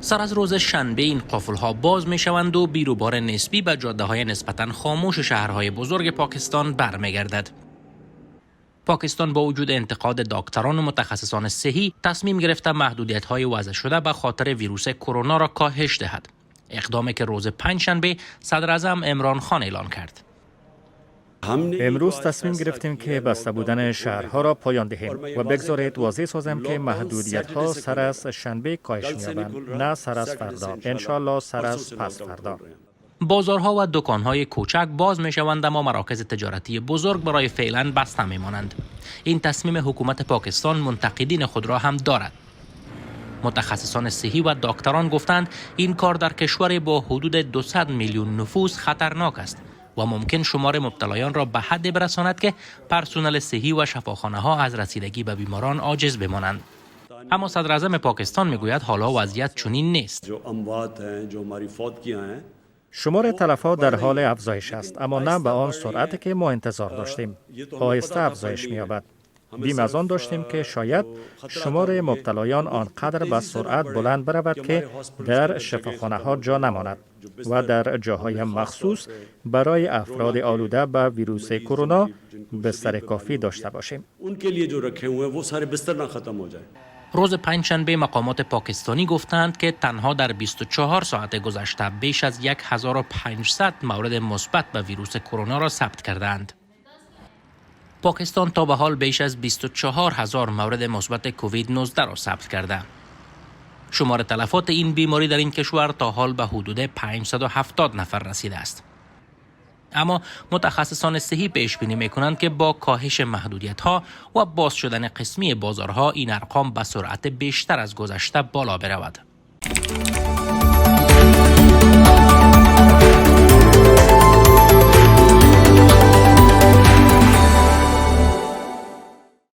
سر از روز شنبه این قافل‌ها باز می‌شوند و بیروبار نسبی به جاده‌های نسبتاً خاموش شهرهای بزرگ پاکستان برمیگردد. پاکستان با وجود انتقاد دکتران و متخصصان صحی تصمیم گرفته محدودیت‌های وضع شده به خاطر ویروس کرونا را کاهش دهد. اقدامی که روز پنجشنبه صدر اعظم عمران خان اعلان کرد. امروز تصمیم گرفتیم که بسته بودن شهرها را پایان دهیم و بگذارید واضح سازم که محدودیت‌ها سر از شنبه کاهش می‌یابند، نه سر از فردا، انشالله سر از پس فردا. بازارها و دکان‌های کوچک باز می‌شوند اما مراکز تجارتی بزرگ برای فعلا بسته می‌مانند. این تصمیم حکومت پاکستان منتقدین خود را هم دارد. متخصصان صحی و دکتران گفتند این کار در کشور با حدود 200 میلیون نفوس خطرناک است و ممکن شمار مبتلایان را به حد برساند که پرسنل صحی و شفاخانه‌ها از رسیدگی به بیماران عاجز بمانند. اما صدر اعظم پاکستان میگوید حالا وضعیت چنین نیست. شمار تلفات در حال افزایش است، اما نه به آن سرعتی که ما انتظار داشتیم. آهسته افزایش می‌یابد. بیم از آن داشتیم که شاید شمار مبتلایان آنقدر به سرعت بلند برود که در شفاخانه‌ها جا نماند و در جاهای مخصوص برای افراد آلوده به ویروس کرونا بستر کافی داشته باشیم. روز پنجشنبه مقامات پاکستانی گفتند که تنها در 24 ساعت گذشته بیش از 1500 مورد مثبت به ویروس کرونا را ثبت کردند. پاکستان تا به حال بیش از 24000 مورد مثبت کووید 19 را ثبت کرده. شمار تلفات این بیماری در این کشور تا حال به حدود 570 نفر رسیده است. اما متخصصان صحی پیش بینی می‌کنند که با کاهش محدودیت‌ها و باز شدن قسمی بازارها این ارقام به سرعت بیشتر از گذشته بالا برود.